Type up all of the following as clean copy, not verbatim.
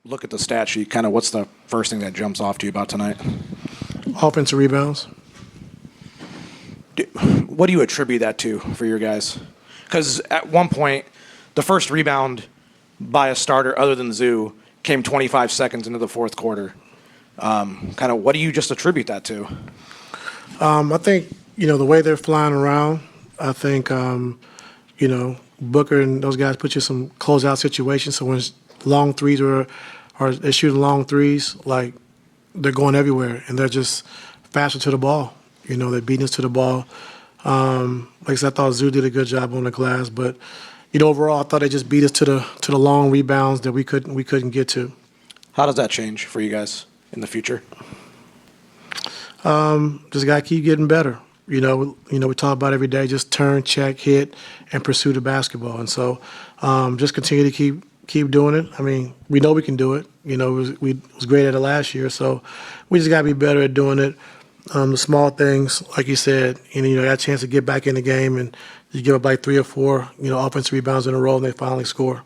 look at the stat sheet, kind of what's the first thing that jumps off to you about tonight? Offensive rebounds. What do you attribute that to for your guys? Because at one point, the first rebound by a starter other than Zoo came 25 seconds into the fourth quarter. Kind of what do you just attribute that to? I think, the way they're flying around, I think, Booker and those guys put you in some closeout situations. So when long threes or they're shooting long threes, like they're going everywhere and they're just faster to the ball. They're beating us to the ball. Like I said, I thought Zoo did a good job on the glass, but overall, I thought they just beat us to the long rebounds that we couldn't get to. How does that change for you guys in the future? Just got to keep getting better. We talk about every day, just turn, check, hit, and pursue the basketball. And so just continue to keep doing it. I mean, we know we can do it. We was great at it last year, so we just got to be better at doing it. The small things, like you said, got a chance to get back in the game and you give up like 3 or 4, offensive rebounds in a row and they finally score.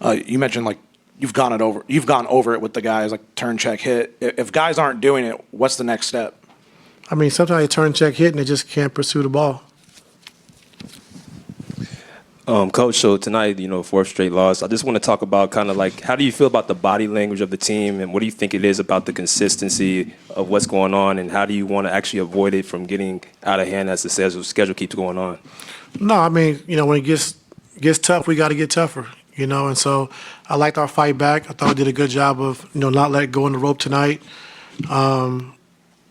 You mentioned like you've gone over it with the guys, like turn, check, hit. If guys aren't doing it, what's the next step? I mean, sometimes you turn, check, hit, and they just can't pursue the ball. Coach, so tonight, 4th straight loss. I just want to talk about kind of like how do you feel about the body language of the team and what do you think it is about the consistency of what's going on and how do you want to actually avoid it from getting out of hand as the schedule keeps going on? No, I mean, when it gets tough, we got to get tougher, and so I liked our fight back. I thought we did a good job of, not letting go in the rope tonight.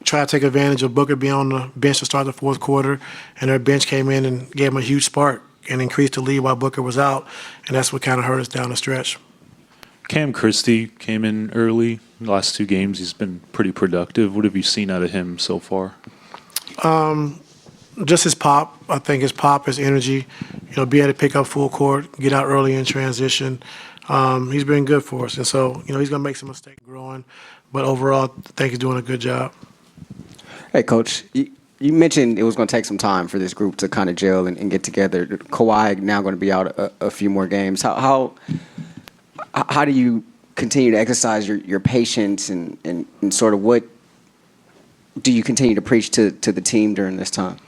Try to take advantage of Booker being on the bench to start the fourth quarter, and their bench came in and gave him a huge spark and increased the lead while Booker was out, and that's what kind of hurt us down the stretch. Cam Christie came in early. The last 2 games, he's been pretty productive. What have you seen out of him so far? Just his pop. I think his pop, his energy, be able to pick up full court, get out early in transition. He's been good for us, and so, he's going to make some mistakes growing, but overall, I think he's doing a good job. Hey, Coach, you mentioned it was going to take some time for this group to kind of gel and get together. Kawhi now going to be out a few more games. How do you continue to exercise your patience and sort of what do you continue to preach to the team during this time?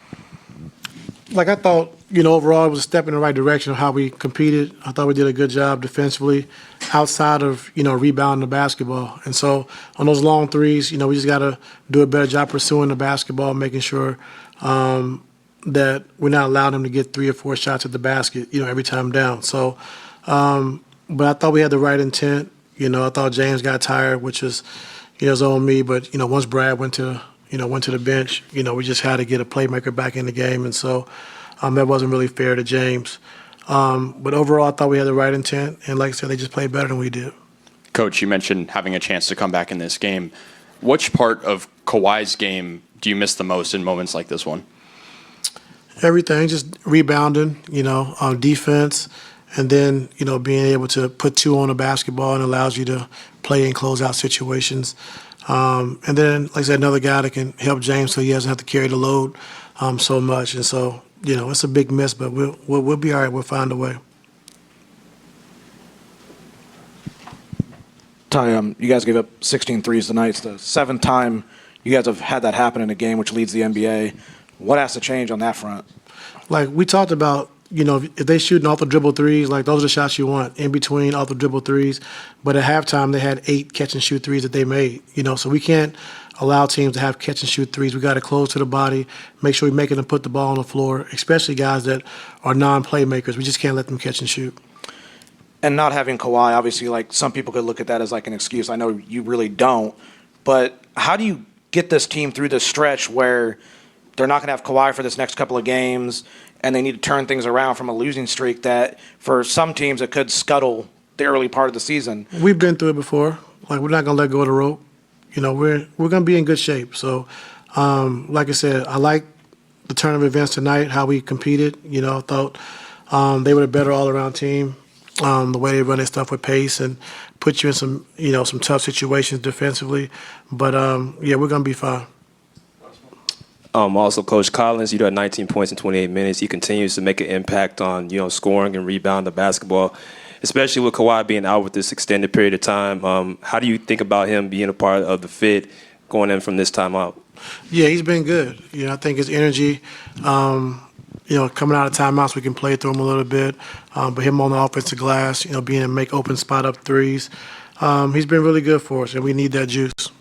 Like I thought, overall it was a step in the right direction of how we competed. I thought we did a good job defensively outside of, rebounding the basketball. And so on those long threes, we just got to do a better job pursuing the basketball, making sure that we're not allowing them to get 3 or 4 shots at the basket, every time down. So, but I thought we had the right intent. I thought James got tired, which is, is on me. But, once Brad went to the bench, we just had to get a playmaker back in the game. And so that wasn't really fair to James. But overall, I thought we had the right intent. And like I said, they just played better than we did. Coach, you mentioned having a chance to come back in this game. Which part of Kawhi's game do you miss the most in moments like this one? Everything, just rebounding, defense, and then, being able to put 2 on the basketball and allows you to play in closeout situations. And then, like I said, another guy that can help James so he doesn't have to carry the load so much. And so, it's a big miss, but we'll be all right. We'll find a way. Ty, you guys gave up 16 threes tonight. It's the 7th time you guys have had that happen in a game, which leads the NBA. What has to change on that front? Like we talked about, if they shooting off the dribble threes, like those are the shots you want in between off the dribble threes. But at halftime, they had 8 catch and shoot threes that they made. So we can't allow teams to have catch and shoot threes. We got to close to the body, make sure we're making them put the ball on the floor, especially guys that are non-playmakers. We just can't let them catch and shoot. And not having Kawhi, obviously, like some people could look at that as like an excuse. I know you really don't. But how do you get this team through this stretch where they're not going to have Kawhi for this next couple of games and they need to turn things around from a losing streak that for some teams it could scuttle the early part of the season? We've been through it before. Like we're not going to let go of the rope. We're going to be in good shape. So, like I said, I like the turn of events tonight, how we competed. I thought they were a better all-around team. The way they run their stuff with pace and put you in some tough situations defensively. But, yeah, we're going to be fine. Also, Coach Collins, you had 19 points in 28 minutes. He continues to make an impact on, scoring and rebounding the basketball. especially with Kawhi being out with this extended period of time. How do you think about him being a part of the fit going in from this time out? Yeah, he's been good. I think his energy, coming out of timeouts, we can play through him a little bit. But him on the offensive glass, being able to make open spot up threes, he's been really good for us, and we need that juice.